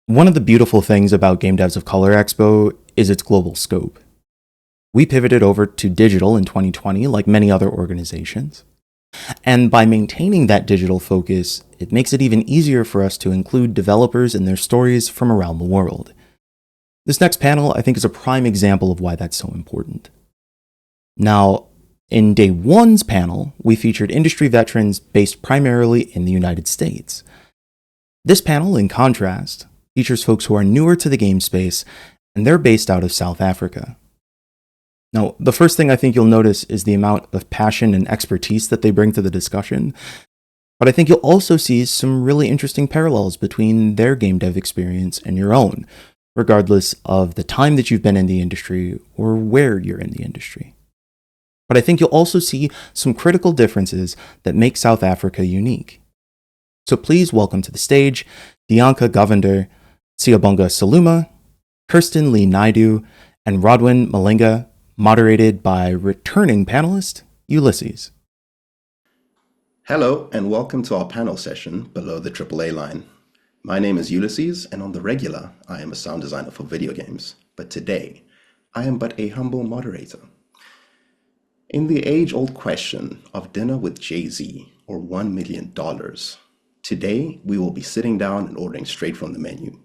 One of the beautiful things about Game Devs of Color Expo is its global scope. We pivoted over to digital in 2020, like many other organizations. And by maintaining that digital focus, it makes it even easier for us to include developers and their stories from around the world. This next panel, I think, is a prime example of why that's so important. Now, in day one's panel, we featured industry veterans based primarily in the United States. This panel, in contrast, features folks who are newer to the game space, and they're based out of South Africa. Now, the first thing I think you'll notice is the amount of passion and expertise that they bring to the discussion, but I think you'll also see some really interesting parallels between their game dev experience and your own, regardless of the time that you've been in the industry or where you're in the industry. But I think you'll also see some critical differences that make South Africa unique. So please welcome to the stage Dianka Govender, Siyabonga Saluma, Kirsten Lee Naidu, and Rodwin Malinga, moderated by returning panelist Ulysses. Hello, and welcome to our panel session below the AAA line. My name is Ulysses, and on the regular, I am a sound designer for video games. But today, I am but a humble moderator. In the age-old question of dinner with Jay-Z or $1 million, today we will be sitting down and ordering straight from the menu.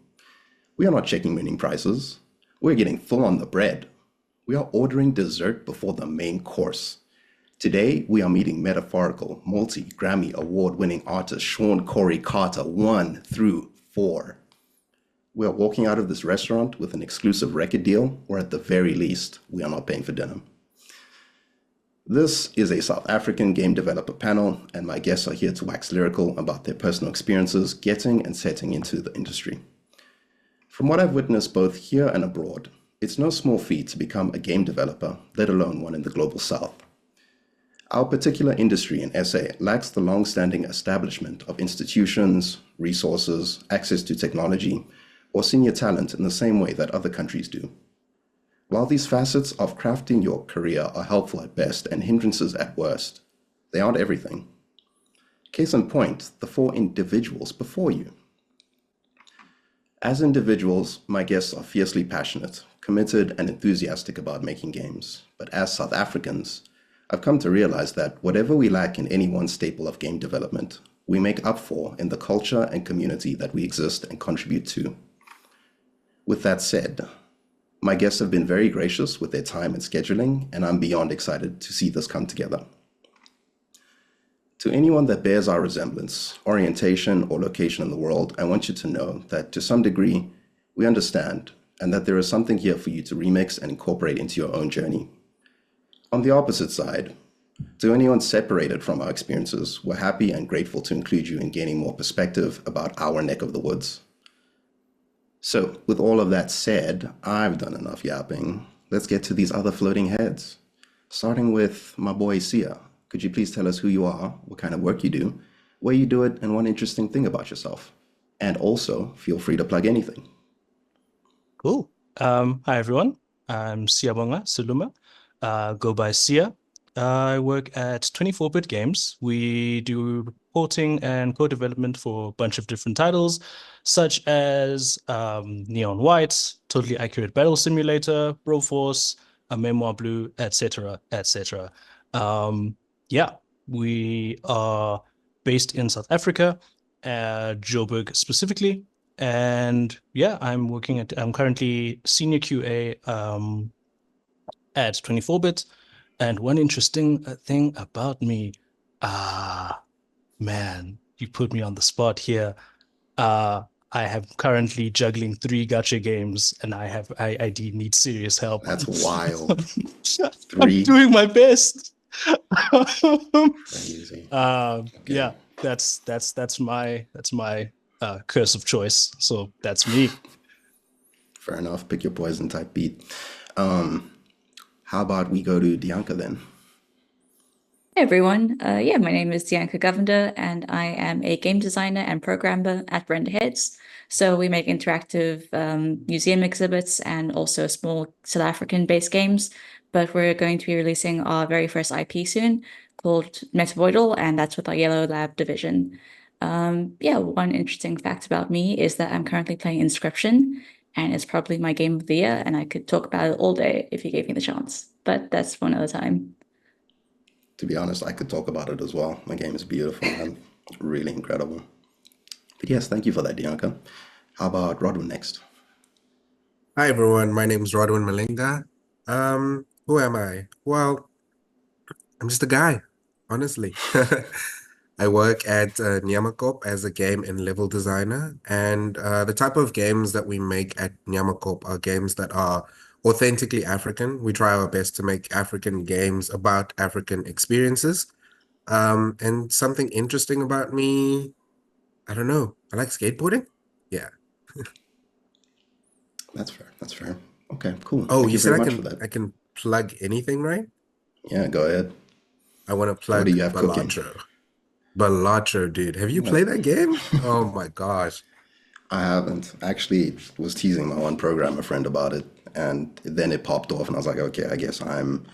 We are not checking winning prices. We're getting full on the bread. We are ordering dessert before the main course. Today, we are meeting metaphorical, multi-Grammy award-winning artists Sean Corey Carter 1 through 4. We are walking out of this restaurant with an exclusive record deal, or at the very least, we are not paying for dinner. This is a South African game developer panel, and my guests are here to wax lyrical about their personal experiences getting and setting into the industry. From what I've witnessed both here and abroad, it's no small feat to become a game developer, let alone one in the global South. Our particular industry in SA lacks the long-standing establishment of institutions, resources, access to technology, or senior talent in the same way that other countries do. While these facets of crafting your career are helpful at best and hindrances at worst, they aren't everything. Case in point, the 4 individuals before you. As individuals, my guests are fiercely passionate, committed, and enthusiastic about making games. But as South Africans, I've come to realize that whatever we lack in any one staple of game development, we make up for in the culture and community that we exist and contribute to. With that said, my guests have been very gracious with their time and scheduling, and I'm beyond excited to see this come together. To anyone that bears our resemblance, orientation, or location in the world, I want you to know that to some degree, we understand, and that there is something here for you to remix and incorporate into your own journey. On the opposite side, to anyone separated from our experiences, we're happy and grateful to include you in gaining more perspective about our neck of the woods. So, with all of that said, I've done enough yapping. Let's get to these other floating heads. Starting with my boy Sia. Could you please tell us who you are, what kind of work you do, where you do it, and one interesting thing about yourself? And also, feel free to plug anything. Cool. Hi, everyone. I'm Siyabonga Saluma. Go by Sia. I work at 24-Bit Games. We do reporting and co-development for a bunch of different titles, such as Neon White, Totally Accurate Battle Simulator, Broforce, A Memoir Blue, etc., etc. Yeah, we are based in South Africa, Joburg specifically. And yeah, I'm currently senior QA at 24-Bit. And one interesting thing about me, man, you put me on the spot here. I am currently juggling 3 gacha games, and I need serious help. That's wild. I'm doing my best. Crazy. Okay. Yeah, that's my curse of choice. So that's me. Fair enough. Pick your poison type beat. How about we go to Dianka then? Hey everyone, my name is Dianka Govender, and I am a game designer and programmer at Render Heads. So we make interactive museum exhibits and also small South African-based games. But we're going to be releasing our very first IP soon called Metaboidal, and that's with our Yellow Lab division. Yeah, one interesting fact about me is that I'm currently playing Inscription, and it's probably my game of the year, and I could talk about it all day if you gave me the chance. But that's for another time. To be honest, I could talk about it as well. My game is beautiful and really incredible. But yes, thank you for that, Dianca. How about Rodwin next? Hi everyone, my name is Rodwin Malinga. Who am I? Well, I'm just a guy, honestly. I work at Nyamakop as a game and level designer, and the type of games that we make at Nyamakop are games that are authentically African. We try our best to make African games about African experiences. And something interesting about me, I don't know, I like skateboarding. Yeah. That's fair. That's fair. Okay, cool. Oh, Thank you you said very I much for can that. I can plug anything, right? Yeah, go ahead. I want to What do plug you have cooking? Balatro. Balatro, dude. Have you Yeah, played that game? Oh my gosh. I haven't. I actually was teasing my one programmer friend about it, and then it popped off, and I was like, okay, I guess I'm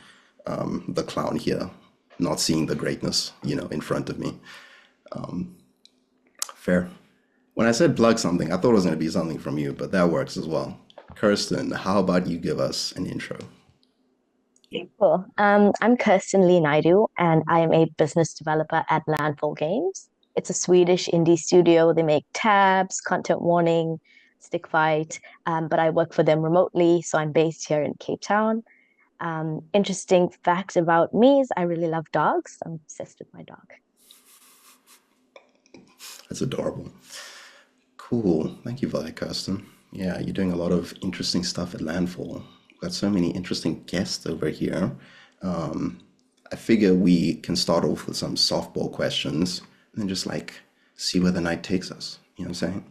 the clown here, not seeing the greatness, in front of me. Fair. When I said plug something, I thought it was going to be something from you, but that works as well. Kirsten, how about you give us an intro? Cool. I'm Kirsten Lee Naidu, and I am a business developer at Landfall Games. It's a Swedish indie studio. They make tabs, content warning, stick fight, but I work for them remotely, so I'm based here in Cape Town. Interesting fact about me is I really love dogs. I'm obsessed with my dog. That's adorable. Cool. Thank you for that, Kirsten. Yeah, you're doing a lot of interesting stuff at Landfall. We've got so many interesting guests over here. I figure we can start off with some softball questions and then just see where the night takes us. You know what I'm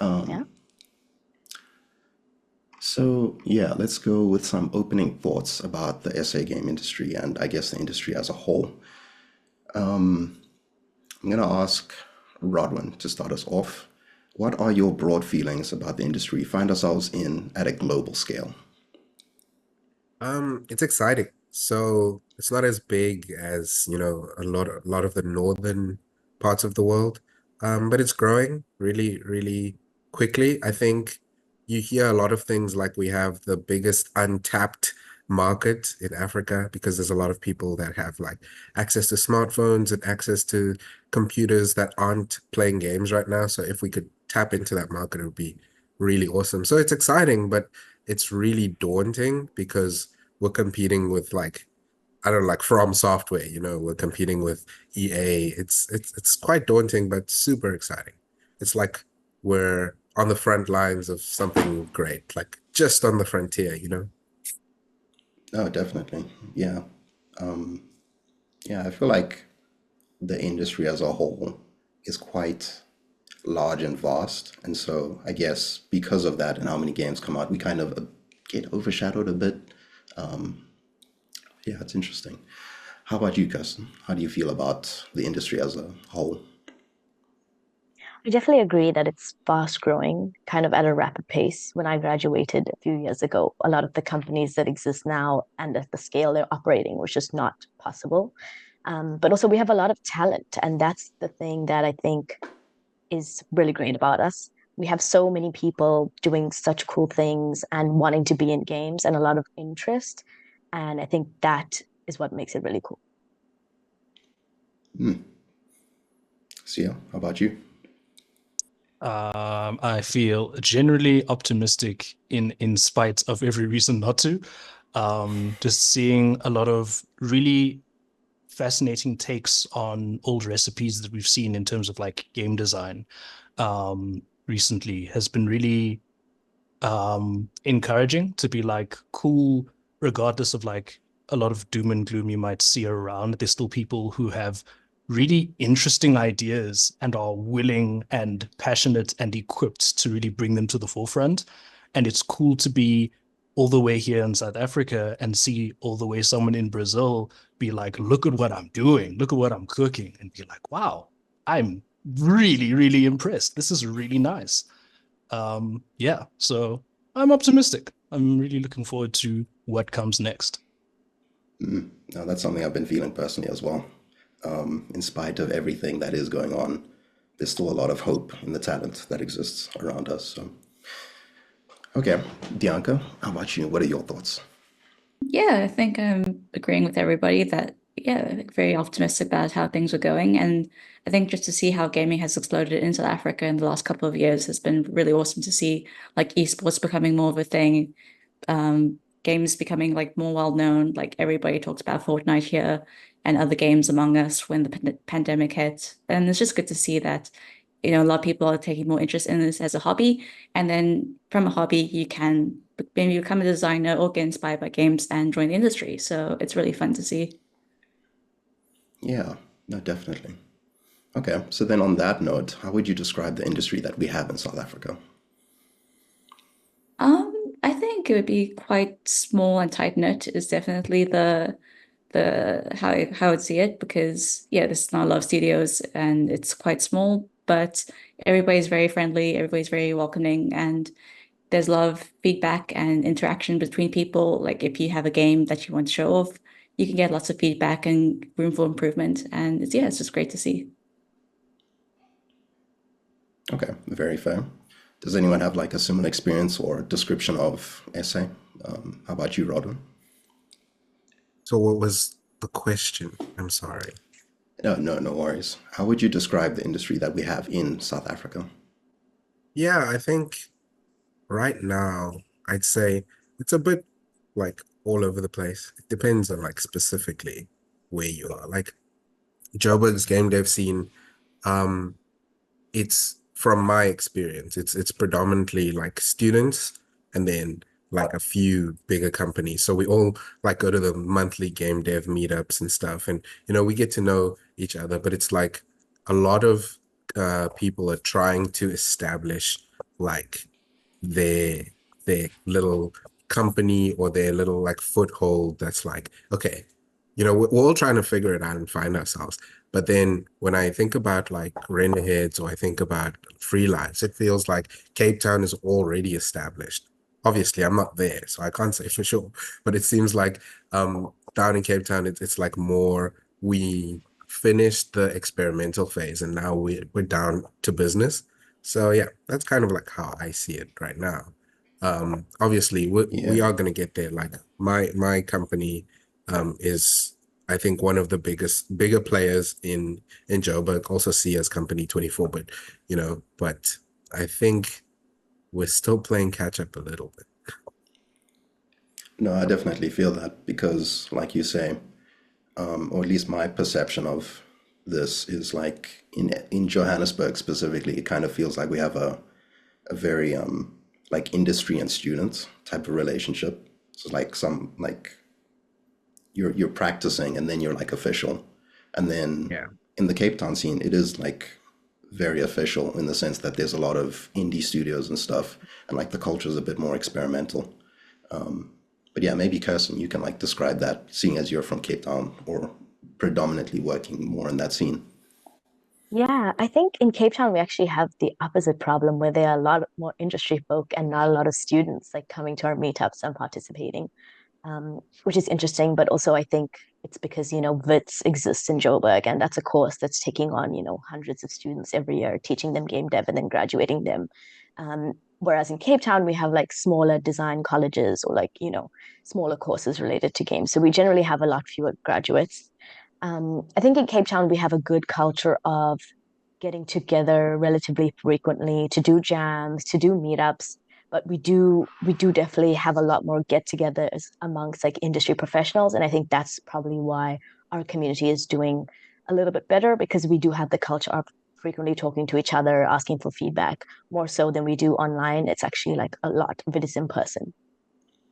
saying? Yeah. So, yeah, let's go with some opening thoughts about the SA game industry and I guess the industry as a whole. I'm going to ask Rodwin to start us off. What are your broad feelings about the industry we find ourselves in at a global scale? It's exciting. So it's not as big as, a lot of the northern parts of the world. But it's growing really, really quickly. I think you hear a lot of things like we have the biggest untapped market in Africa because there's a lot of people that have like access to smartphones and access to computers that aren't playing games right now. So if we could tap into that market, it would be really awesome. So it's exciting, but it's really daunting because we're competing with I don't know, like From Software, we're competing with EA. It's quite daunting, but super exciting. It's like we're on the front lines of something great, like just on the frontier. Oh, definitely. Yeah. Yeah, I feel like the industry as a whole is quite large and vast. And so I guess because of that and how many games come out, we kind of get overshadowed a bit. Yeah, it's interesting. How about you, Kirsten? How do you feel about the industry as a whole? I definitely agree that it's fast growing, kind of at a rapid pace. When I graduated a few years ago, a lot of the companies that exist now and at the scale they're operating was just not possible. But also, we have a lot of talent, and that's the thing that I think is really great about us. We have so many people doing such cool things and wanting to be in games and a lot of interest. And I think that is what makes it really cool. Sia, how about you? I feel generally optimistic in spite of every reason not to. Just seeing a lot of really fascinating takes on old recipes that we've seen in terms of like game design recently has been really encouraging to be like cool, regardless of like a lot of doom and gloom you might see around. There's still people who have really interesting ideas and are willing and passionate and equipped to really bring them to the forefront. And it's cool to be all the way here in South Africa and see all the way someone in Brazil be like, look at what I'm doing, look at what I'm cooking, and be like, wow, I'm really, really impressed. This is really nice. Yeah, so I'm optimistic. I'm really looking forward to what comes next. Now, that's something I've been feeling personally as well. In spite of everything that is going on, there's still a lot of hope in the talent that exists around us. So, okay, Bianca, how about you? What are your thoughts? Yeah, I think I'm agreeing with everybody that, yeah, very optimistic about how things are going. And I think just to see how gaming has exploded in South Africa in the last couple of years has been really awesome to see, like esports becoming more of a thing, games becoming like more well known. Like everybody talks about Fortnite here and other games Among Us when the pandemic hit. And it's just good to see that, a lot of people are taking more interest in this as a hobby. And then from a hobby, you can maybe become a designer or get inspired by games and join the industry. So it's really fun to see. Yeah, no, definitely. Okay, so then on that note, how would you describe the industry that we have in South Africa? I think it would be quite small and tight knit is definitely the how I would see it, because yeah, there's not a lot of studios and it's quite small, but everybody's very friendly, everybody's very welcoming, and there's a lot of feedback and interaction between people. Like if you have a game that you want to show off, you can get lots of feedback and room for improvement. And it's just great to see. Okay, very fair. Does anyone have like a similar experience or description of SA? How about you, Rodden? So what was the question? I'm sorry. No, no, no worries. How would you describe the industry that we have in South Africa? Yeah, I think right now I'd say it's a bit like all over the place. It depends on like specifically where you are. Like Joburg's game dev scene, um, it's from my experience, it's predominantly like students and then like a few bigger companies. So we all like go to the monthly game dev meetups and stuff, and we get to know each other. But it's like a lot of people are trying to establish like their their little company or their little like foothold that's like, okay, we're all trying to figure it out and find ourselves. But then when I think about like Renderheads or I think about Freelance, it feels like Cape Town is already established. Obviously, I'm not there, so I can't say for sure. But it seems like down in Cape Town, it's like more we finished the experimental phase and now we're down to business. So yeah, that's kind of like how I see it right now. Obviously, we Yeah, are going to get there. Like my company is I think one of the bigger players in Joburg, also see as company 24, but I think we're still playing catch up a little bit. no, I definitely feel that because, like you say, or at least my perception of this is like in Johannesburg specifically, it kind of feels like we have a very like industry and student type of relationship. So like some like you're practicing and then you're like official, and then Yeah. in the Cape Town scene, it is like very official in the sense that there's a lot of indie studios and stuff, and like the culture is a bit more experimental. But yeah, maybe Kirsten, you can like describe that, seeing as you're from Cape Town or predominantly working more in that scene. Yeah, I think in Cape Town we actually have the opposite problem where there are a lot more industry folk and not a lot of students like coming to our meetups and participating, which is interesting. But also I think it's because, WITS exists in Joburg and that's a course that's taking on, hundreds of students every year, teaching them game dev and then graduating them. Whereas in Cape Town we have like smaller design colleges or like, smaller courses related to games. So we generally have a lot fewer graduates. I think in Cape Town, we have a good culture of getting together relatively frequently to do jams, to do meetups. But we do definitely have a lot more get-togethers amongst like industry professionals. And I think that's probably why our community is doing a little bit better because we do have the culture of frequently talking to each other, asking for feedback more so than we do online. It's actually like a lot of it is in person.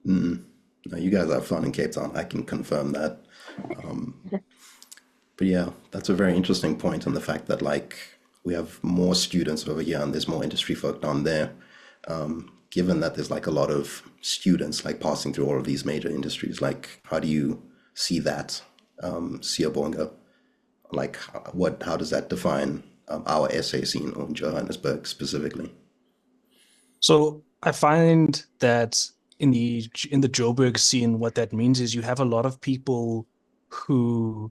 No, you guys have fun in Cape Town. I can confirm that. But yeah, that's a very interesting point on the fact that like we have more students over here and there's more industry folk down there. Given that there's like a lot of students like passing through all of these major industries, like how do you see that, Siyabonga? Like how does that define our SA scene on Johannesburg specifically? So I find that in the Joburg scene, what that means is you have a lot of people who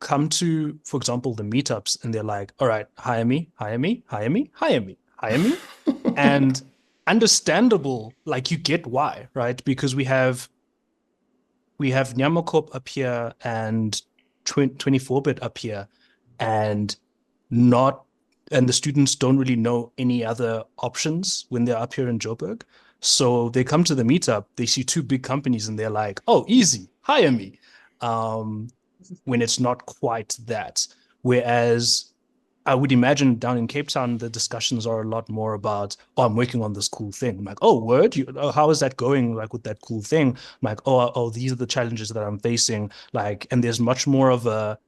come to, for example, the meetups, and they're like, all right, hire me, hire me, hire me, hire me, hire me. And understandable, like you get why, right? Because we have Nyamocorp up here and 24-bit up here, and not and the students don't really know any other options when they're up here in Joburg. So they come to the meetup, they see two big companies, and they're like, "Oh, easy, hire me." When it's not quite that. Whereas I would imagine down in Cape Town, the discussions are a lot more about, oh, I'm working on this cool thing. I'm like, oh, word, how is that going? Like with that cool thing, I'm like, oh, these are the challenges that I'm facing. Like, and there's much more of a,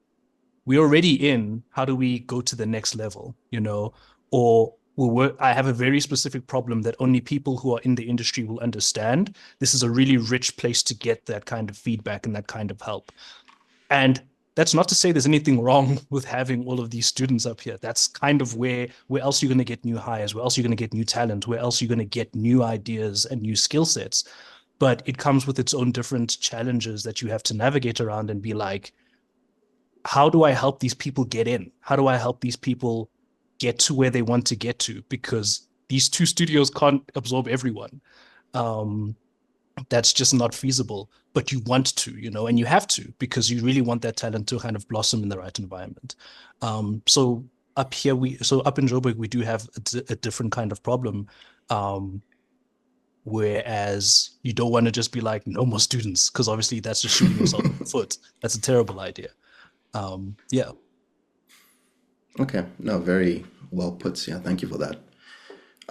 we're already in, how do we go to the next level, Or I have a very specific problem that only people who are in the industry will understand. This is a really rich place to get that kind of feedback and that kind of help. And that's not to say there's anything wrong with having all of these students up here. That's kind of where else you're going to get new hires, where else you're going to get new talent, where else you're going to get new ideas and new skill sets. But it comes with its own different challenges that you have to navigate around and be like, how do I help these people get in? How do I help these people get to where they want to get to? Because these two studios can't absorb everyone. That's just not feasible, but you want to, and you have to, because you really want that talent to kind of blossom in the right environment. So up here, up in Joburg, we do have a different kind of problem. Whereas you don't want to just be like, no more students, because obviously that's just shooting yourself in the foot. That's a terrible idea. Yeah. Okay, no, very well put. Yeah, thank you for that.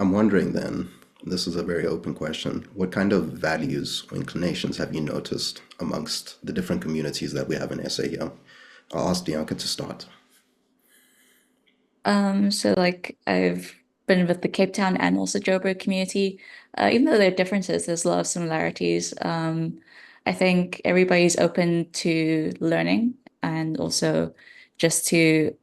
I'm wondering then, this is a very open question, what kind of values or inclinations have you noticed amongst the different communities that we have in SA here? I'll ask Dianca to start. So like I've been with the Cape Town and also Joburg community. Even though there are differences, there's a lot of similarities. I think everybody's open to learning and also just to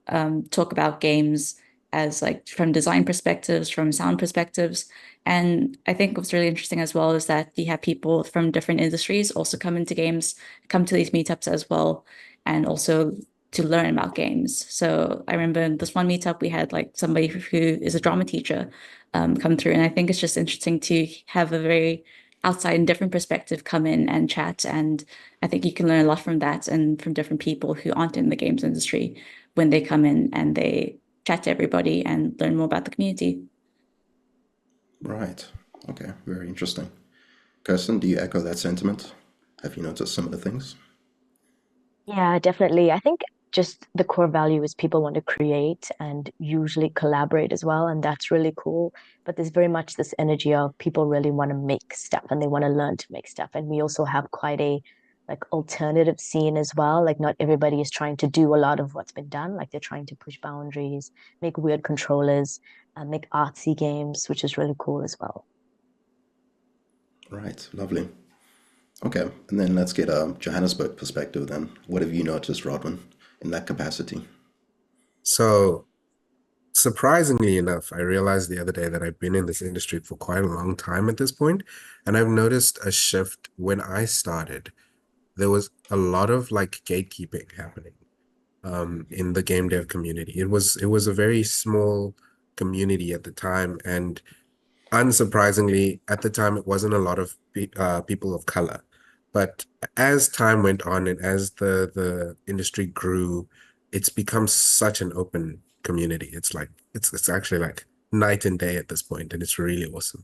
talk about games as like from design perspectives, from sound perspectives. And I think what's really interesting as well is that you have people from different industries also come into games, come to these meetups as well, and also to learn about games. So I remember in this one meetup, we had like somebody who is a drama teacher come through. And I think it's just interesting to have a very outside and different perspective come in and chat. And I think you can learn a lot from that and from different people who aren't in the games industry when they come in and they chat to everybody and learn more about the community. Right. Okay, very interesting. Kirsten, do you echo that sentiment? Have you noticed similar things? Yeah, definitely. I think just the core value is people want to create and usually collaborate as well, and that's really cool. But there's very much this energy of people really want to make stuff and they want to learn to make stuff. And we also have quite a like alternative scene as well. Like not everybody is trying to do a lot of what's been done. Like they're trying to push boundaries, make weird controllers, make artsy games, which is really cool as well. Right, lovely. Okay, and then let's get a Johannesburg perspective then. What have you noticed, Rodwin, in that capacity? So, surprisingly enough, I realized the other day that I've been in this industry for quite a long time at this point, and I've noticed a shift. When I started, there was a lot of like gatekeeping happening in the game dev community. It was a very small community at the time, and unsurprisingly, at the time, it wasn't a lot of people of color. But as time went on and as the industry grew, it's become such an open community. It's like it's actually like night and day at this point, and it's really awesome.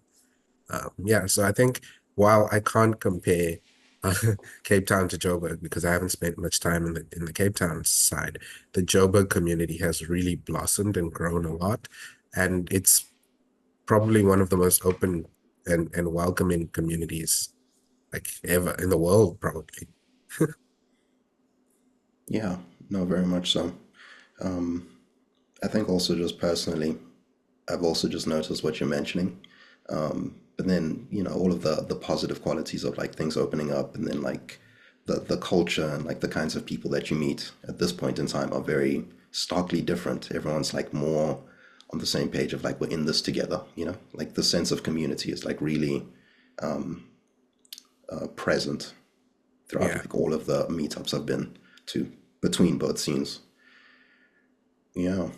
Yeah, so I think while I can't compare uh, Cape Town to Joburg because I haven't spent much time in the Cape Town side, the Joburg community has really blossomed and grown a lot, and it's probably one of the most open and welcoming communities like ever in the world, probably. Yeah, no, very much so. I think also just personally, I've also just noticed what you're mentioning. But then, all of the positive qualities of like things opening up and then like the culture and like the kinds of people that you meet at this point in time are very starkly different. Everyone's like more on the same page of like we're in this together, like the sense of community is like really present throughout Yeah. like all of the meetups I've been to. between both scenes. Yeah.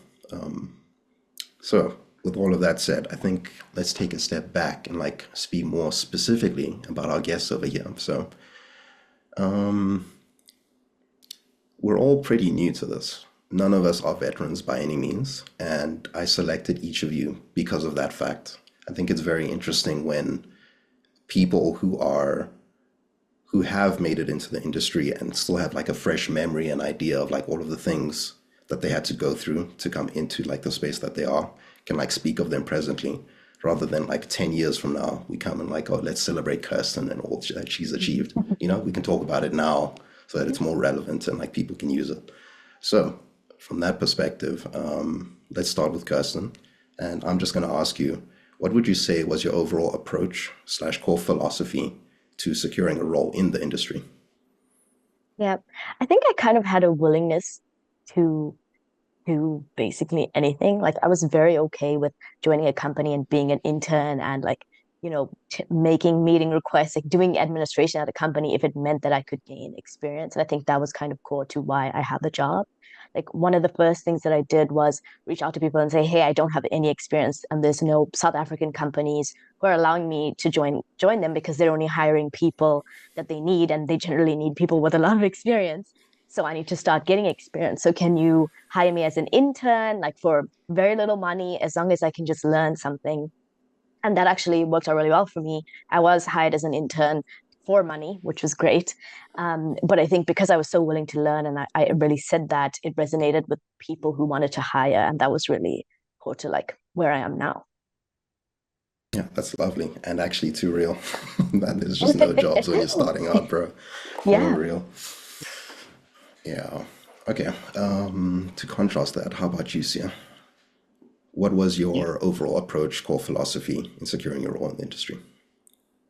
So with all of that said, I think let's take a step back and like speak more specifically about our guests over here. So we're all pretty new to this. None of us are veterans by any means, and I selected each of you because of that fact. I think it's very interesting when people who have made it into the industry and still have like a fresh memory and idea of like all of the things that they had to go through to come into like the space that they are, can like speak of them presently, rather than like 10 years from now we come and like, oh, let's celebrate Kirsten and all that she's achieved. We can talk about it now so that it's more relevant and like people can use it. So from that perspective, let's start with Kirsten, and I'm just going to ask you, what would you say was your overall approach / core philosophy to securing a role in the industry? Yeah, I think I kind of had a willingness to do basically anything. Like I was very okay with joining a company and being an intern and like, making meeting requests, like doing administration at a company if it meant that I could gain experience. And I think that was kind of core to why I had the job. Like one of the first things that I did was reach out to people and say, hey, I don't have any experience and there's no South African companies who are allowing me to join them because they're only hiring people that they need and they generally need people with a lot of experience. So I need to start getting experience. So can you hire me as an intern, like for very little money, as long as I can just learn something? And that actually worked out really well for me. I was hired as an intern for money, which was great. But I think because I was so willing to learn and I really said that, it resonated with people who wanted to hire. And that was really core to like where I am now. Yeah, that's lovely and actually too real. That there's just no jobs when you're starting out, bro. For Yeah. real. Yeah. Okay. To contrast that, how about you, Sia? What was your overall approach, core philosophy in securing your role in the industry?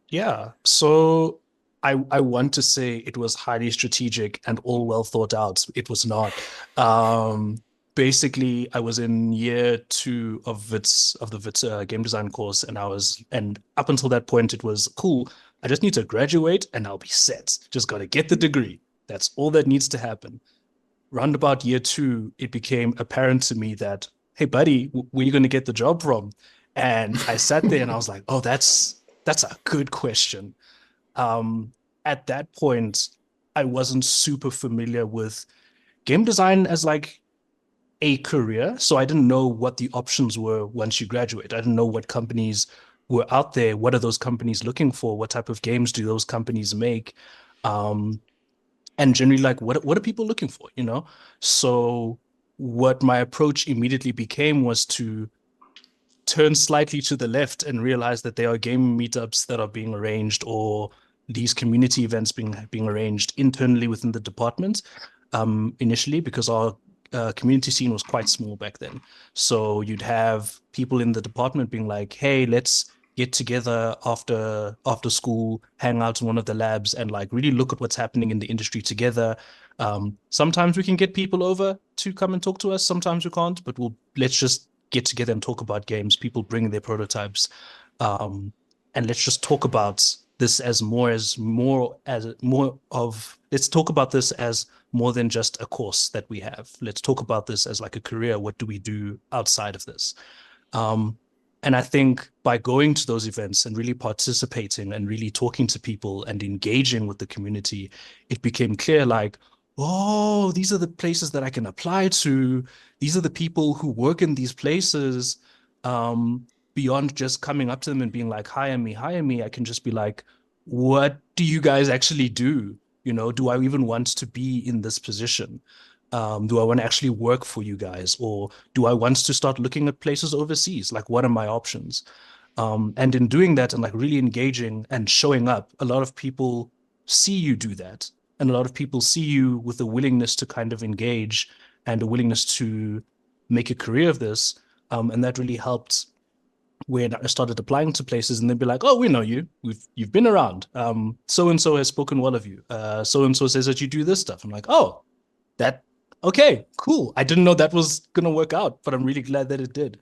Yeah. So I want to say it was highly strategic and all well thought out. It was not. Basically, I was in year 2 of the Wits game design course, and up until that point, it was cool. I just need to graduate and I'll be set. Just got to get the degree. That's all that needs to happen. Round about year 2, it became apparent to me that, hey, buddy, where are you going to get the job from? And I sat there and I was like, oh, that's a good question. Um, at that point, I wasn't super familiar with game design as like a career, so I didn't know what the options were once you graduate. I didn't know what companies were out there. What are those companies looking for? What type of games do those companies make? Um, and generally, like, what are people looking for? So what my approach immediately became was to turn slightly to the left and realize that there are game meetups that are being arranged, or these community events being arranged internally within the department, initially, because our community scene was quite small back then. So you'd have people in the department being like, hey, let's get together after school, hang out in one of the labs and like really look at what's happening in the industry together. Sometimes we can get people over to come and talk to us, sometimes we can't, but let's just get together and talk about games. People bring their prototypes, and let's just talk about this as more of, let's talk about this as more than just a course that we have. Let's talk about this as like a career. What do we do outside of this? And I think by going to those events and really participating and really talking to people and engaging with the community, it became clear like, oh, these are the places that I can apply to. These are the people who work in these places. Beyond just coming up to them and being like, hire me, I can just be like, what do you guys actually do? Do I even want to be in this position? Do I want to actually work for you guys? Or do I want to start looking at places overseas? Like, what are my options? And in doing that and like really engaging and showing up, a lot of people see you do that. And a lot of people see you with a willingness to kind of engage and a willingness to make a career of this. And that really helped when I started applying to places, and they'd be like, "Oh, we know you. You've been around. So and so has spoken well of you. So and so says that you do this stuff." I'm like, "Oh, that okay, cool. I didn't know that was gonna work out, but I'm really glad that it did."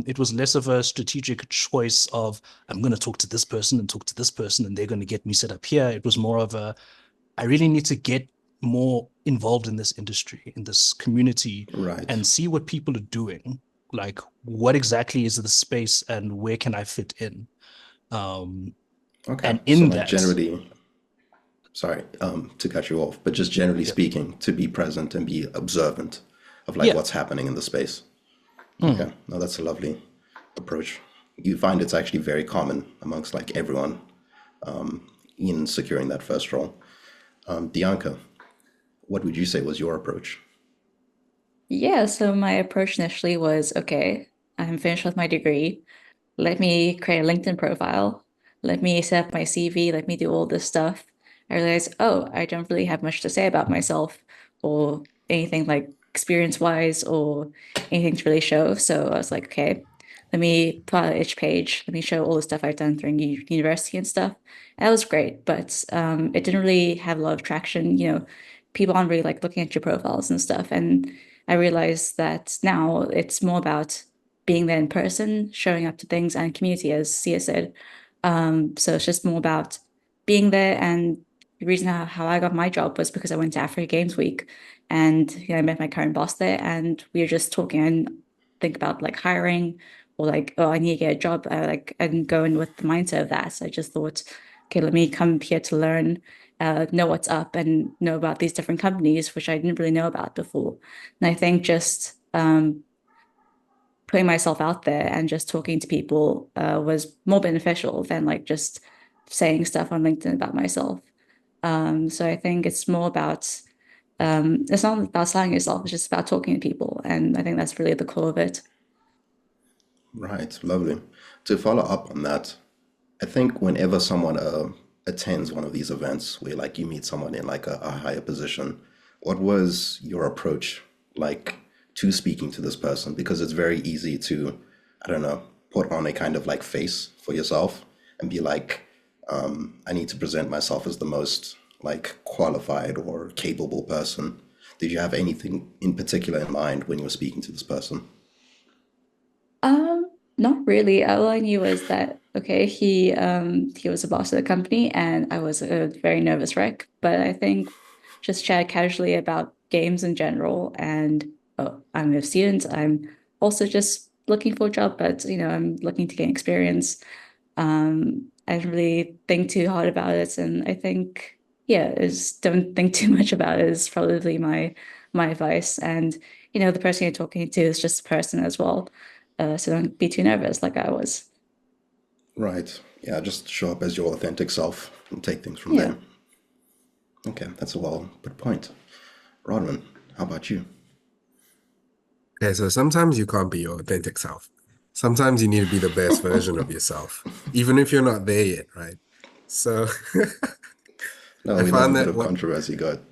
It was less of a strategic choice of I'm going to talk to this person and they're going to get me set up here. It was more of a I really need to get more involved in this industry, in this community, Right. and see what people are doing. Like, what exactly is the space and where can I fit in? Okay. And So in like that, generally, sorry, to cut you off, but just generally yeah, speaking, to be present and be observant of like yeah, what's happening in the space. mm, Okay. No, that's a lovely approach. You find it's actually very common amongst like everyone in securing that first role. Dianca, what would you say was your approach? Yeah, so my approach initially was, okay, I'm finished with my degree. Let me create a LinkedIn profile. Let me set up my CV. Let me do all this stuff. I realized, oh, I don't really have much to say about myself or anything like experience-wise or anything to really show. So I was like, okay, let me put out each page. Let me show all the stuff I've done during university and stuff. And that was great, but it didn't really have a lot of traction. People aren't really like looking at your profiles and stuff. And I realized that now it's more about being there in person, showing up to things and community, as Sia said. So it's just more about being there. And the reason how I got my job was because I went to Africa Games Week and I met my current boss there and we were just talking and think about like hiring or like, oh, I need to get a job. And go in with the mindset of that. So I just thought, okay, let me come here to learn, know what's up and know about these different companies, which I didn't really know about before. And I think just putting myself out there and just talking to people was more beneficial than like just saying stuff on LinkedIn about myself. So I think it's more about it's not about selling yourself, it's just about talking to people. And I think that's really the core of it. Right, lovely. To follow up on that, I think whenever someone attends one of these events where like you meet someone in like a higher position, what was your approach like to speaking to this person? Because it's very easy to, I don't know, put on a kind of like face for yourself and be like, I need to present myself as the most like qualified or capable person. Did you have anything in particular in mind when you were speaking to this person? Not really. All I knew was that okay, he was a boss of the company and I was a very nervous wreck. But I think just chat casually about games in general and oh, I'm a student. I'm also just looking for a job, but I'm looking to gain experience. I didn't really think too hard about it, and I think yeah, is don't think too much about it is probably my advice. And the person you're talking to is just a person as well. So don't be too nervous like I was. Right. Yeah, just show up as your authentic self and take things from Yeah. there. Okay, that's a well put point. Rodman, how about you? Okay, so sometimes you can't be your authentic self. Sometimes you need to be the best version of yourself, even if you're not there yet, right? So No, I we love a found bit that of controversy. Go ahead.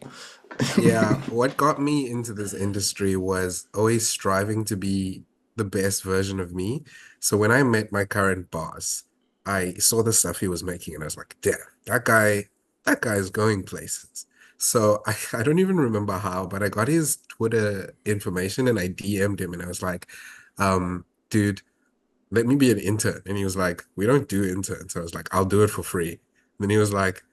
yeah, what got me into this industry was always striving to be the best version of me. So when I met my current boss, I saw the stuff he was making and I was like, damn, that guy is going places. So I don't even remember how, but I got his Twitter information and I DM'd him and I was like, dude, let me be an intern. And he was like, we don't do interns. So I was like, I'll do it for free. And then he was like,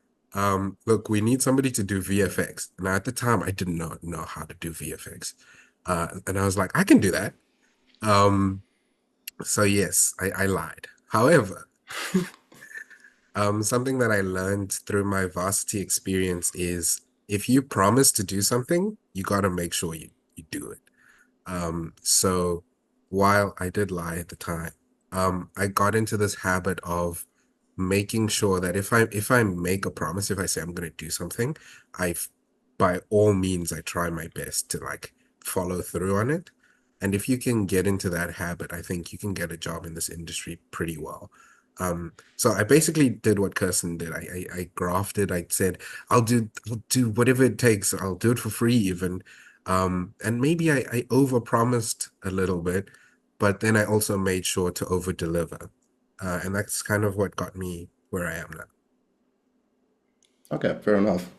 look, we need somebody to do VFX. And at the time, I did not know how to do VFX. And I was like, I can do that. Um, so yes, I lied. However, something that I learned through my varsity experience is if you promise to do something, you got to make sure you do it. So while I did lie at the time, I got into this habit of making sure that if I make a promise, if I say I'm going to do something, I by all means I try my best to like follow through on it. And if you can get into that habit, I think you can get a job in this industry pretty well. So I basically did what Kirsten did. I grafted. I said, I'll do whatever it takes. I'll do it for free even. And maybe I overpromised a little bit, but then I also made sure to over deliver. And that's kind of what got me where I am now. Okay, fair enough.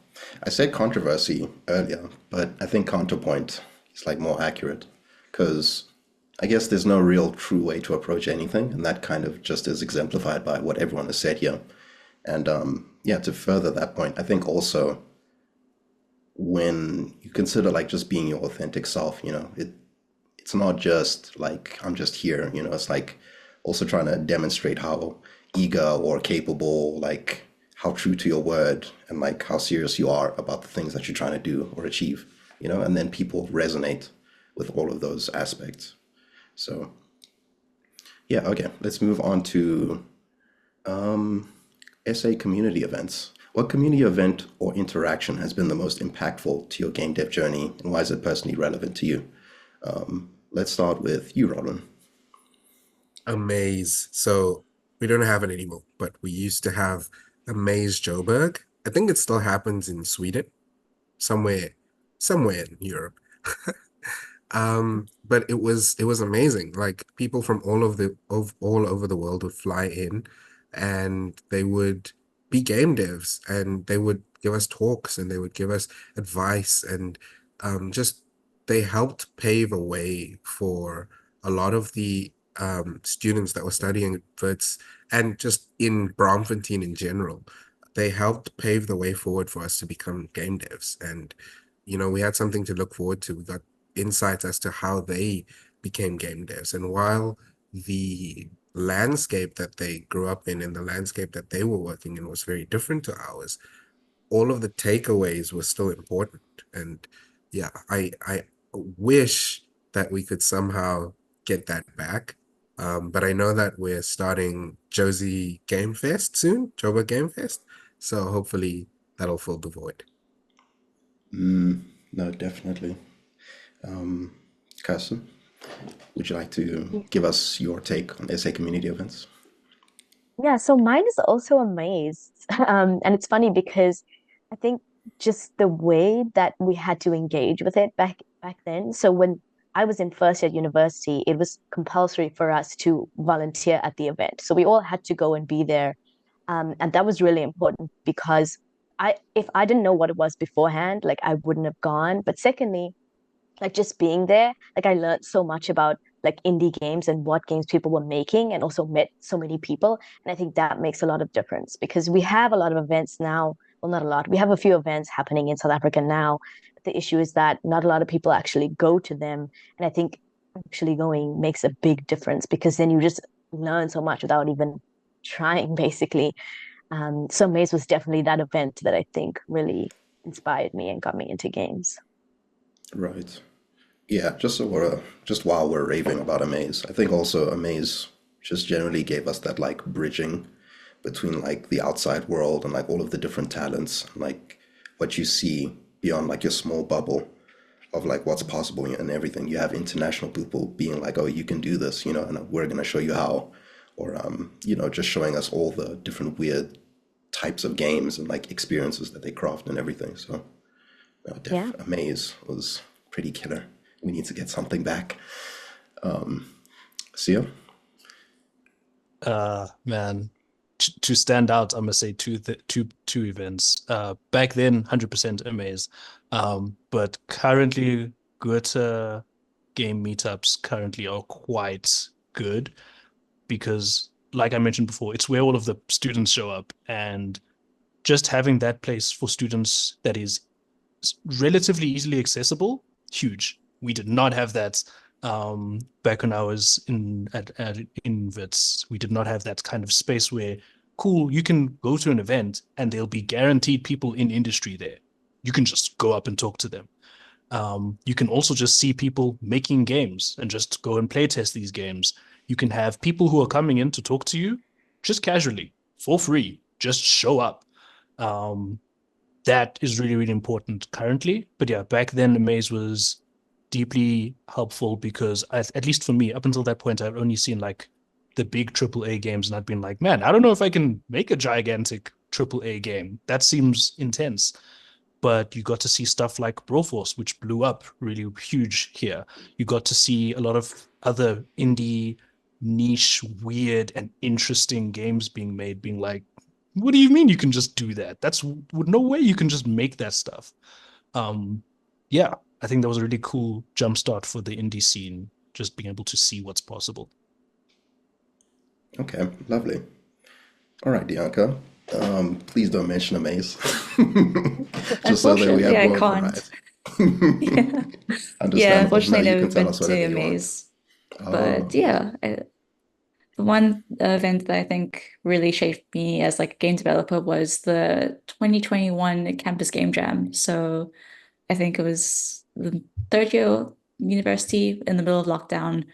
I said controversy earlier, but I think counterpoint is like more accurate because I guess there's no real true way to approach anything, and that kind of just is exemplified by what everyone has said here. And yeah, to further that point, I think also when you consider like just being your authentic self, it's not just like I'm just here, it's like also trying to demonstrate how eager or capable, like how true to your word and like how serious you are about the things that you're trying to do or achieve, and then people resonate with all of those aspects. So yeah, okay, let's move on to SA community events. What community event or interaction has been the most impactful to your game dev journey, and why is it personally relevant to you? Let's start with you, Robin. A maze. So we don't have it anymore, but we used to have a maze Joburg. I think it still happens in Sweden, somewhere in Europe. But it was amazing. Like people from all over the world would fly in, and they would be game devs, and they would give us talks, and they would give us advice, and just they helped pave a way for a lot of the students that were studying at Wits and just in Braamfontein in general. They helped pave the way forward for us to become game devs, and we had something to look forward to. We got insights as to how they became game devs. And while the landscape that they grew up in and the landscape that they were working in was very different to ours, all of the takeaways were still important. And yeah, I wish that we could somehow get that back. But I know that we're starting Josie Game Fest soon, Joba Game Fest. So hopefully that'll fill the void. No, definitely. Carson, would you like to give us your take on SA community events? Yeah, so mine is also a maze. And it's funny because I think just the way that we had to engage with it back then. So when I was in first year at university, it was compulsory for us to volunteer at the event. So we all had to go and be there. And that was really important because if I didn't know what it was beforehand, like I wouldn't have gone. But secondly, like just being there, like I learned so much about like indie games and what games people were making, and also met so many people. And I think that makes a lot of difference because we have a lot of events now. Well, not a lot. We have a few events happening in South Africa now. But the issue is that not a lot of people actually go to them. And I think actually going makes a big difference because then you just learn so much without even trying, basically. So Maze was definitely that event that I think really inspired me and got me into games. Right. Yeah, just while we're raving about Amaze, I think also Amaze just generally gave us that like bridging between like the outside world and like all of the different talents, and, like what you see beyond like your small bubble of like what's possible and everything. You have international people being like, "Oh, you can do this," and we're gonna show you how, or just showing us all the different weird types of games and like experiences that they craft and everything. So, Yeah. Amaze was pretty killer. We need to get something back. Sia? Man, to stand out, I'm gonna say two events. Back then, 100% Amaze. But currently, Goethe game meetups currently are quite good because, like I mentioned before, it's where all of the students show up, and just having that place for students that is relatively easily accessible, huge. We did not have that back when I was in Wits. We did not have that kind of space where, cool, you can go to an event and there'll be guaranteed people in industry there. You can just go up and talk to them. You can also just see people making games and just go and play test these games. You can have people who are coming in to talk to you just casually for free. Just show up. Um, that is really, really important currently. But yeah, back then, Amaze was deeply helpful because, at least for me, up until that point, I've only seen like the big AAA games, and I'd been like, man, I don't know if I can make a gigantic AAA game. That seems intense. But you got to see stuff like Broforce, which blew up really huge here. You got to see a lot of other indie, niche, weird, and interesting games being made, being like, what do you mean you can just do that? That's no way you can just make that stuff. Um, yeah, I think that was a really cool jumpstart for the indie scene, just being able to see what's possible. Okay, lovely. All right, Bianca. Please don't mention a maze. Just so that we Unfortunately, have I more can't. variety. Yeah. Yeah, Understandable. No, unfortunately, you never can tell been us to whatever a you want. maze. Oh, But yeah. yeah, the one event that I think really shaped me as like a game developer was the 2021 Campus Game Jam. So I think it was the third year university in the middle of lockdown,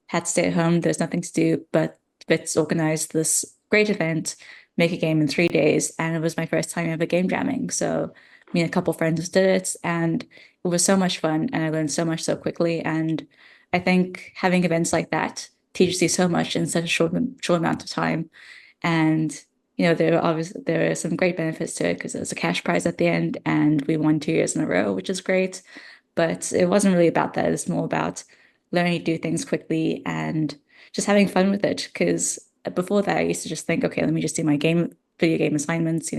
had to stay at home. There's nothing to do, but Bits organized this great event, make a game in 3 days, and it was my first time ever game jamming. So me and a couple friends did it, and it was so much fun, and I learned so much so quickly. And I think having events like that teaches you so much in such a short amount of time. And there are some great benefits to it because there's a cash prize at the end, and we won 2 years in a row, which is great. But it wasn't really about that. It's more about learning to do things quickly and just having fun with it. Because before that, I used to just think, okay, let me just do my video game assignments,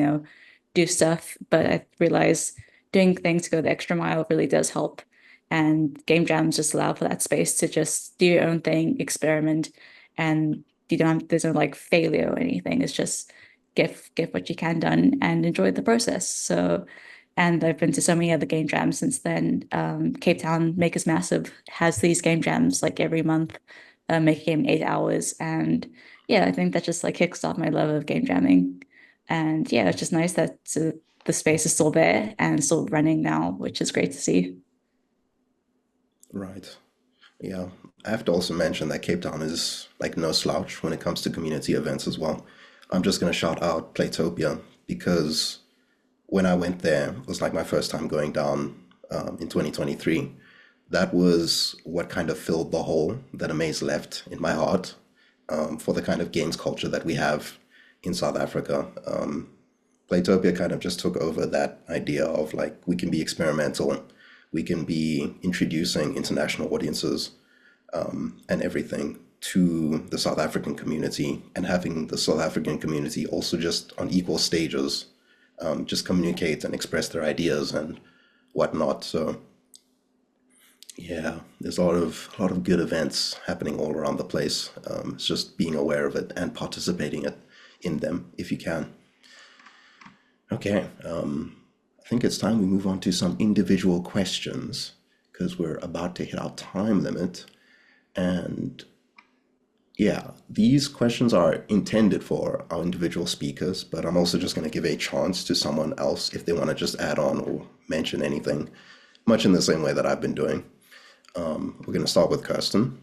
do stuff. But I realized doing things to go the extra mile really does help. And game jams just allow for that space to just do your own thing, experiment, and there's no like failure or anything. It's just get what you can done and enjoy the process. So, and I've been to so many other game jams since then. Cape Town Makers Massive has these game jams like every month, make a game in 8 hours. And yeah, I think that just like kicks off my love of game jamming. And yeah, it's just nice that the space is still there and still running now, which is great to see. Right. Yeah. I have to also mention that Cape Town is like no slouch when it comes to community events as well. I'm just going to shout out Playtopia because when I went there, it was like my first time going down in 2023. That was what kind of filled the hole that Amaze left in my heart for the kind of games culture that we have in South Africa. Playtopia kind of just took over that idea of like we can be experimental, we can be introducing international audiences and everything to the South African community and having the South African community also just on equal stages just communicate and express their ideas and whatnot. So yeah, there's a lot of good events happening all around the place. It's just being aware of it and participating in them if you can. Okay, I think it's time we move on to some individual questions because we're about to hit our time limit. And yeah, these questions are intended for our individual speakers, but I'm also just going to give a chance to someone else if they want to just add on or mention anything, much in the same way that I've been doing. We're going to start with Kirsten.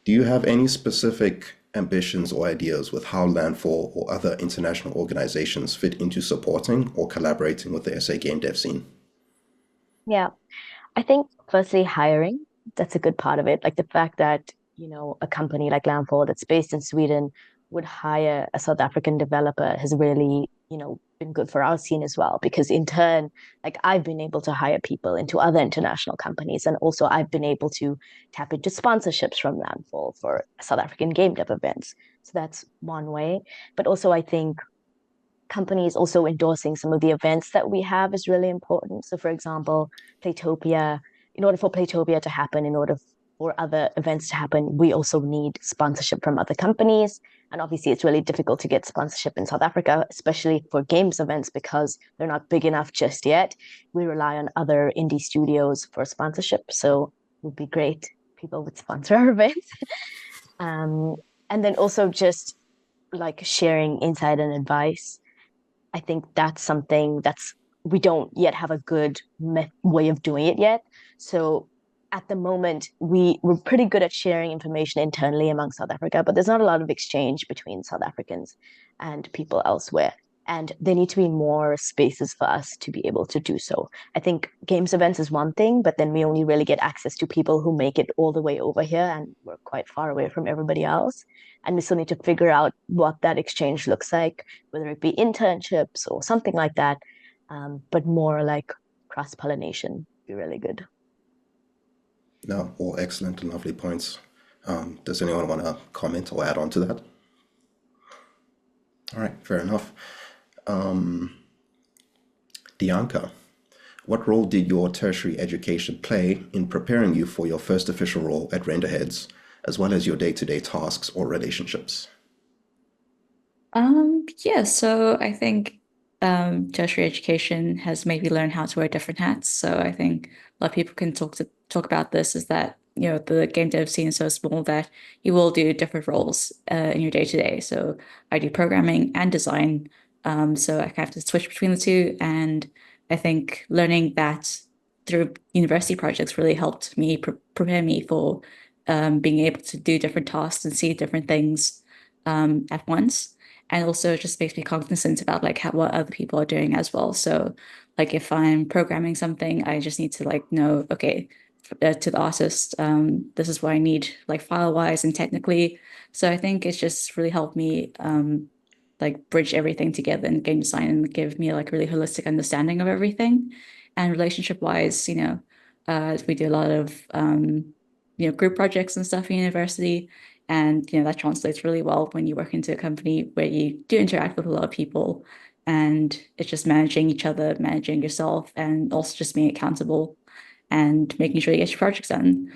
Do you have any specific ambitions or ideas with how Landfall or other international organizations fit into supporting or collaborating with the SA game dev scene? Yeah, I think firstly, hiring, that's a good part of it. Like the fact that, a company like Landfall that's based in Sweden would hire a South African developer has really, been good for our scene as well. Because in turn, like I've been able to hire people into other international companies. And also I've been able to tap into sponsorships from Landfall for South African game dev events. So that's one way. But also I think companies also endorsing some of the events that we have is really important. So, for example, Playtopia, in order for Playtopia to happen, in order for other events to happen, we also need sponsorship from other companies. And obviously, it's really difficult to get sponsorship in South Africa, especially for games events, because they're not big enough just yet. We rely on other indie studios for sponsorship. So, it would be great people would sponsor our events. Um, and then also just like sharing insight and advice. I think that's something that's we don't yet have a good way of doing it yet. So at the moment, we're pretty good at sharing information internally among South Africa, but there's not a lot of exchange between South Africans and people elsewhere. And there need to be more spaces for us to be able to do so. I think games events is one thing, but then we only really get access to people who make it all the way over here, and we're quite far away from everybody else. And we still need to figure out what that exchange looks like, whether it be internships or something like that, but more like cross pollination be really good. No, all excellent and lovely points. Does anyone want to comment or add on to that? All right, fair enough. Dianca, what role did your tertiary education play in preparing you for your first official role at Renderheads, as well as your day-to-day tasks or relationships? Yeah, so I think tertiary education has made me learn how to wear different hats. So I think a lot of people can talk about this is that, the game dev scene is so small that you will do different roles in your day to day. So I do programming and design. So I kind of have to switch between the two. And I think learning that through university projects really helped me prepare me for being able to do different tasks and see different things at once, and also it just makes me cognizant about like what other people are doing as well. So like if I'm programming something, I just need to like know, okay, to the artist, this is what I need like file wise and technically. So I think it's just really helped me like bridge everything together in game design and give me like a really holistic understanding of everything. And relationship wise, we do a lot of group projects and stuff in university. And that translates really well when you work into a company where you do interact with a lot of people, and it's just managing each other, managing yourself, and also just being accountable and making sure you get your projects done.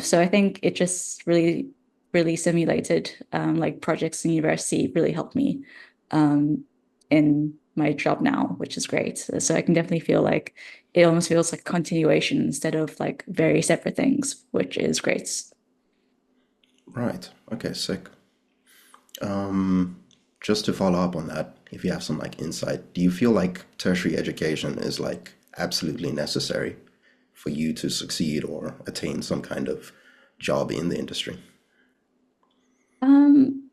So I think it just really, really simulated like projects in university really helped me um, in my job now, which is great. So I can definitely feel like it almost feels like continuation instead of like very separate things, which is great. Right. Okay, sick. Just to follow up on that, if you have some like insight, do you feel like tertiary education is like absolutely necessary for you to succeed or attain some kind of job in the industry? Um,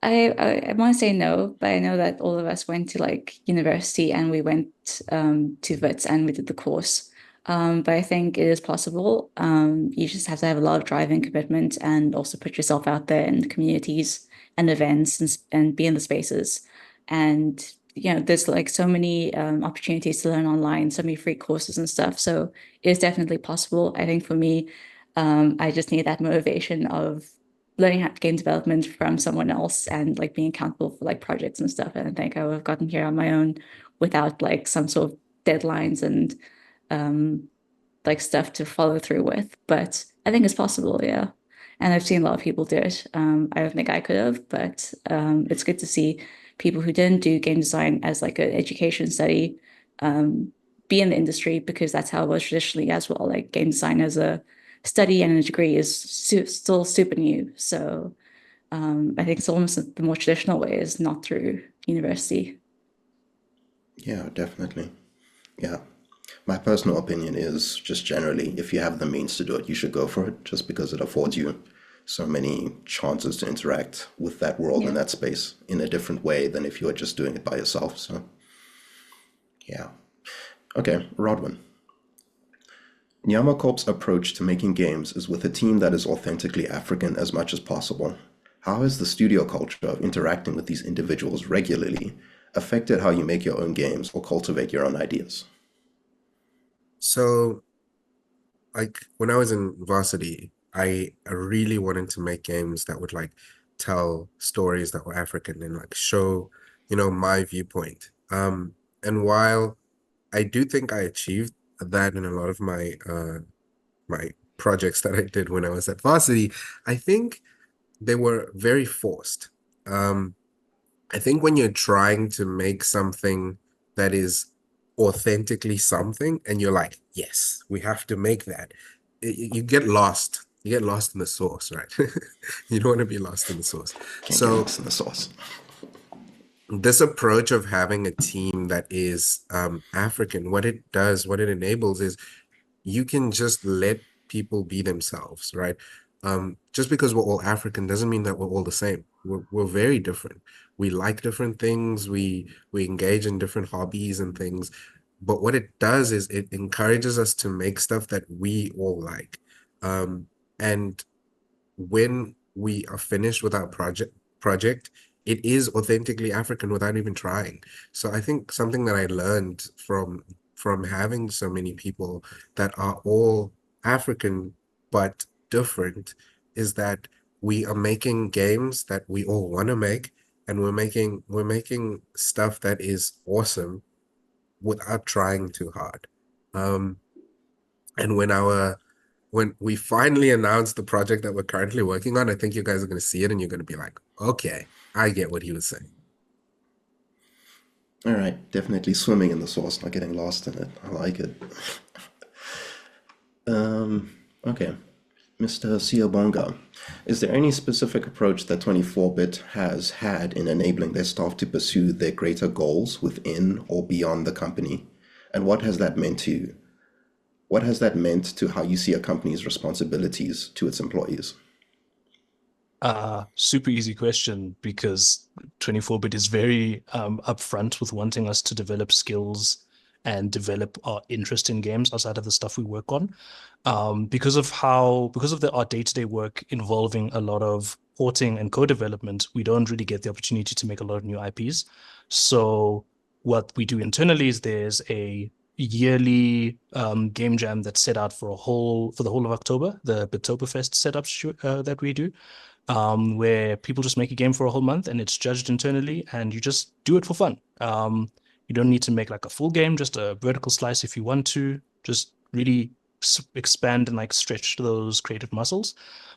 I want to say no, but I know that all of us went to like university and we went to VITS and we did the course. But I think it is possible. You just have to have a lot of drive and commitment and also put yourself out there in the communities and events and be in the spaces. And there's like so many opportunities to learn online, so many free courses and stuff. So it is definitely possible. I think for me, I just need that motivation of learning game development from someone else and like being accountable for like projects and stuff. And I think I would have gotten here on my own without like some sort of deadlines and um like stuff to follow through with. But I think it's possible, yeah. And I've seen a lot of people do it. I don't think I could have, but it's good to see people who didn't do game design as like an education study um, be in the industry, because that's how it was traditionally as well. Like game design as a study and a degree is still super new. So I think it's almost the more traditional way is not through university. Yeah, definitely. Yeah. My personal opinion is just generally, if you have the means to do it, you should go for it just because it affords you so many chances to interact with that world and Yeah. that space in a different way than if you were just doing it by yourself. So, yeah. Okay, Rodwin. Nyama Corp's approach to making games is with a team that is authentically African as much as possible. How has the studio culture of interacting with these individuals regularly affected how you make your own games or cultivate your own ideas? So, like when I was in varsity, I really wanted to make games that would like tell stories that were African and like show, my viewpoint. And while I do think I achieved that in a lot of my projects that I did when I was at varsity, I think they were very forced. Um, I think when you're trying to make something that is authentically something and you're like, yes, we have to make that, you get lost. You get lost in the sauce, right? You don't want to be lost in the sauce. Can't get So lost in the sauce. this approach of having a team that is African, what it does, what it enables is you can just let people be themselves, right? Just because we're all African doesn't mean that we're all the same. We're very different. We like different things. We engage in different hobbies and things. But what it does is it encourages us to make stuff that we all like. And when we are finished with our project, it is authentically African without even trying. So I think something that I learned from having so many people that are all African but different is that we are making games that we all want to make, and we're making stuff that is awesome without trying too hard. Um, and when we finally announce the project that we're currently working on, I think you guys are going to see it and you're going to be like, okay, I get what he was saying. All right, definitely swimming in the sauce, not getting lost in it. I like it. Okay. Mr. Siobonga, is there any specific approach that 24-bit has had in enabling their staff to pursue their greater goals within or beyond the company? And what has that meant to how you see a company's responsibilities to its employees? Super easy question because 24-bit is very upfront with wanting us to develop skills and develop our interest in games outside of the stuff we work on. Because of our day-to-day work involving a lot of porting and co-development, we don't really get the opportunity to make a lot of new IPs. So what we do internally is there's a yearly game jam that's set out for the whole of October, the Bittoberfest setup that we do, where people just make a game for a whole month and it's judged internally and you just do it for fun. You don't need to make like a full game, just a vertical slice if you want to, just really expand and like stretch those creative muscles.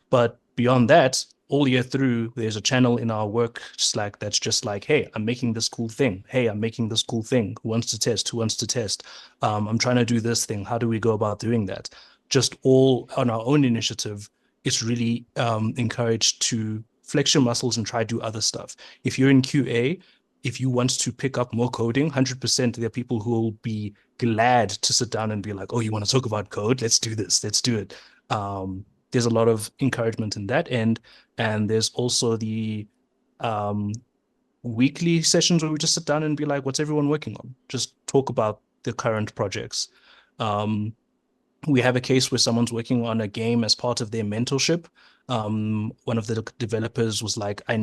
But beyond that, all year through, there's a channel in our work Slack that's just like, hey, I'm making this cool thing. Hey, I'm making this cool thing. Who wants to test? Who wants to test? I'm trying to do this thing. How do we go about doing that? Just all on our own initiative. It's really encouraged to flex your muscles and try do other stuff. If you're in QA, if you want to pick up more coding, 100% there are people who will be glad to sit down and be like, oh, you want to talk about code? Let's do this. Let's do it. There's a lot of encouragement in that end. And there's also the um, weekly sessions where we just sit down and be like, what's everyone working on? Just talk about the current projects. Um, we have a case where someone's working on a game as part of their mentorship. One of the developers was like, I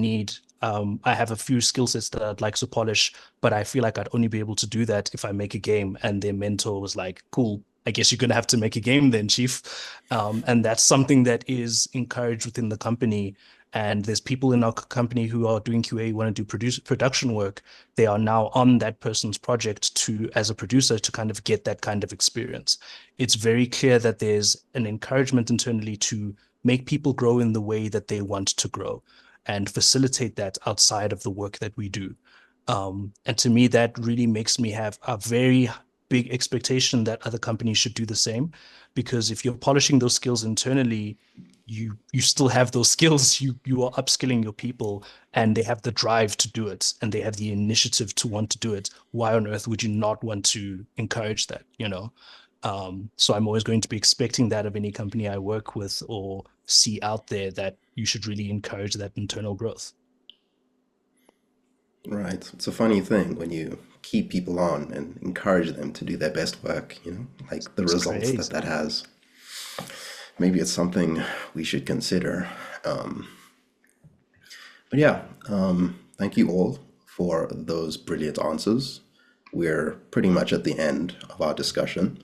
have a few skill sets that I'd like to polish, but I feel like I'd only be able to do that if I make a game. And their mentor was like, cool, I guess you're going to have to make a game then, chief. And that's something that is encouraged within the company. And there's people in our company who are doing QA, want to do production work. They are now on that person's project as a producer, to kind of get that kind of experience. It's very clear that there's an encouragement internally to make people grow in the way that they want to grow and facilitate that outside of the work that we do. And to me, that really makes me have a very big expectation that other companies should do the same. Because if you're polishing those skills internally, you still have those skills. You are upskilling your people, and they have the drive to do it, and they have the initiative to want to do it. Why on earth would you not want to encourage that? So I'm always going to be expecting that of any company I work with or see out there, that you should really encourage that internal growth. Right. It's a funny thing when you keep people on and encourage them to do their best work, like the It's results crazy. that has. Maybe it's something we should consider. But yeah, thank you all for those brilliant answers. We're pretty much at the end of our discussion.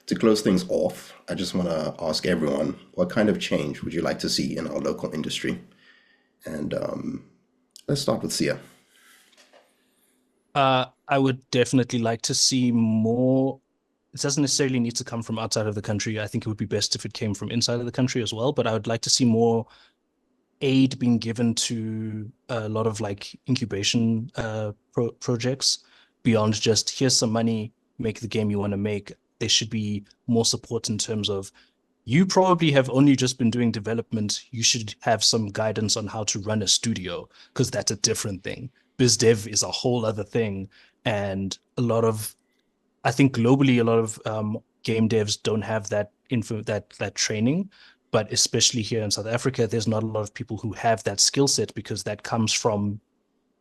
To close things off, I just want to ask everyone, what kind of change would you like to see in our local industry? And let's start with Sia. I would definitely like to see more. It doesn't necessarily need to come from outside of the country. I think it would be best if it came from inside of the country as well. But I would like to see more aid being given to a lot of like incubation projects beyond just here's some money, make the game you want to make. There should be more support in terms of, you probably have only just been doing development. You should have some guidance on how to run a studio, because that's a different thing. Biz dev is a whole other thing. And I think globally, a lot of game devs don't have that that training. But especially here in South Africa, there's not a lot of people who have that skill set, because that comes from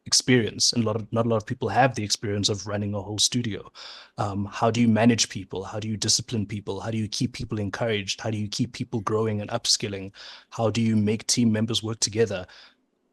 experience, and not a lot of people have the experience of running a whole studio. How do you manage people? How do you discipline people? How do you keep people encouraged? How do you keep people growing and upskilling? How do you make team members work together?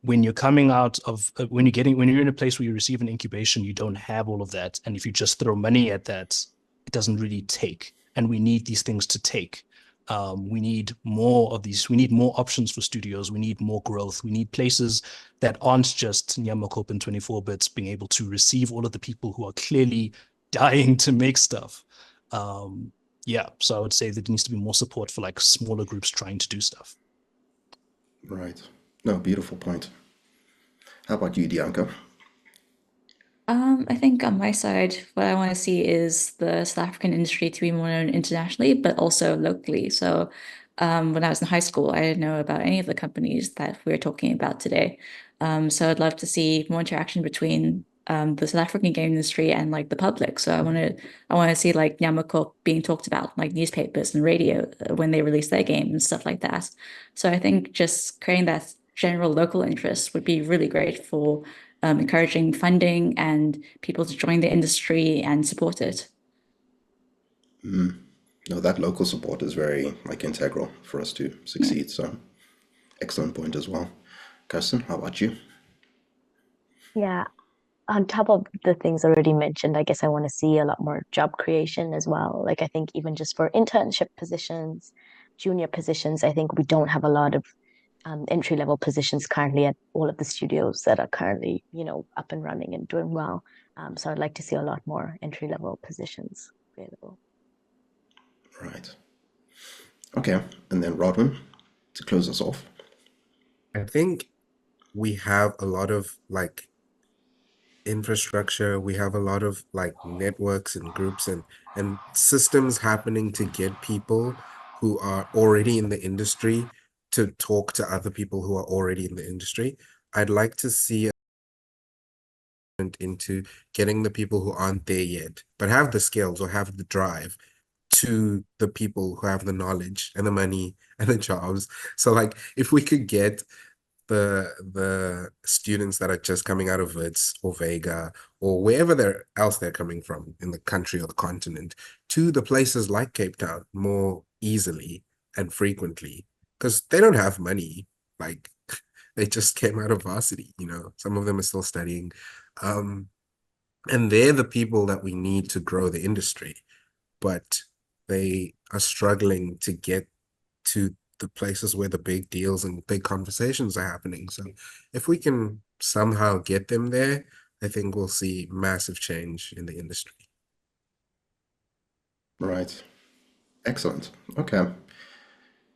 When you're coming out of when you're in a place where you receive an incubation, you don't have all of that. And if you just throw money at that, it doesn't really take. And we need these things to take. We need more of these. We need more options for studios. We need more growth. We need places that aren't just Nyamakop and 24 bits being able to receive all of the people who are clearly dying to make stuff. Yeah, so I would say there needs to be more support for like smaller groups trying to do stuff. Right. No, beautiful point. How about you, Dianca? I think on my side, what I want to see is the South African industry to be more known internationally, but also locally. So, when I was in high school, I didn't know about any of the companies that we're talking about today. So I'd love to see more interaction between the South African game industry and like the public. So I want to see like Nyamako being talked about, like newspapers and radio when they release their game and stuff like that. So I think just creating that general local interest would be really great for encouraging funding and people to join the industry and support it. No, that local support is very like integral for us to succeed. So excellent point as well. Kirsten, how about you? Yeah, on top of the things already mentioned, I guess I want to see a lot more job creation as well. Like I think even just for internship positions, junior positions, I think we don't have a lot of entry level positions currently at all of the studios that are currently, up and running and doing well. So I'd like to see a lot more entry level positions available. Right. Okay, and then Rodwin, to close us off. I think we have a lot of like infrastructure, we have a lot of like networks and groups and systems happening to get people who are already in the industry to talk to other people who are already in the industry. I'd like to see into getting the people who aren't there yet but have the skills or have the drive to the people who have the knowledge and the money and the jobs. So like if we could get the students that are just coming out of Wits or Vega or wherever they're coming from in the country or the continent to the places like Cape Town more easily and frequently, because they don't have money. Like they just came out of varsity, some of them are still studying. And they're the people that we need to grow the industry, but they are struggling to get to the places where the big deals and big conversations are happening. So if we can somehow get them there, I think we'll see massive change in the industry. Right. Excellent. Okay.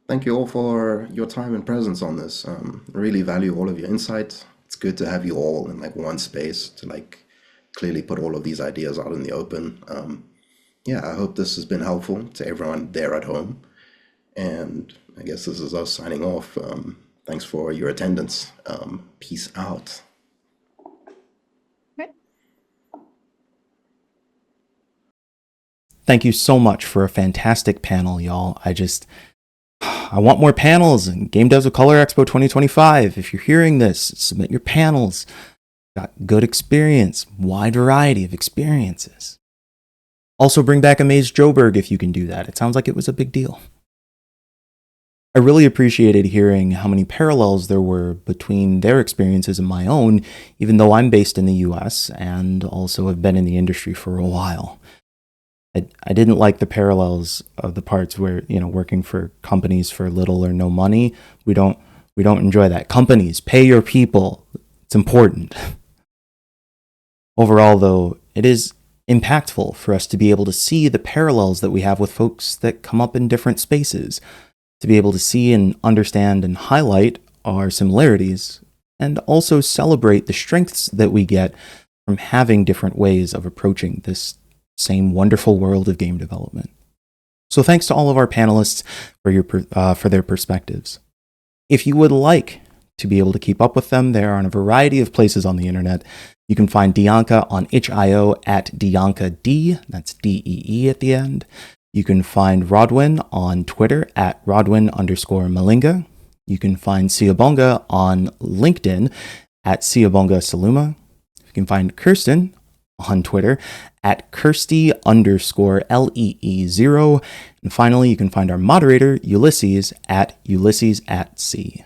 Thank you all for your time and presence on this. I really value all of your insight. It's good to have you all in like one space to like clearly put all of these ideas out in the open. Yeah, I hope this has been helpful to everyone there at home. And I guess this is us signing off. Thanks for your attendance. Peace out. Thank you so much for a fantastic panel, y'all. I want more panels in Game Devs of Color Expo 2025. If you're hearing this, submit your panels. Got good experience, wide variety of experiences. Also bring back Amaze Joburg if you can do that. It sounds like it was a big deal. I really appreciated hearing how many parallels there were between their experiences and my own, even though I'm based in the US and also have been in the industry for a while. I didn't like the parallels of the parts where, working for companies for little or no money. We don't enjoy that. Companies, pay your people. It's important. Overall, though, it is impactful for us to be able to see the parallels that we have with folks that come up in different spaces, to be able to see and understand and highlight our similarities, and also celebrate the strengths that we get from having different ways of approaching this same wonderful world of game development. So thanks to all of our panelists for their perspectives. If you would like to be able to keep up with them, they are on a variety of places on the internet. You can find Dianca on itch.io at DiancaD, that's D-E-E at the end. You can find Rodwin on Twitter at Rodwin_Malinga. You can find Siabonga on LinkedIn at Siabonga Saluma. You can find Kirsten on Twitter at Kirsty_LEE0. And finally, you can find our moderator, Ulysses, at Ulysses@C.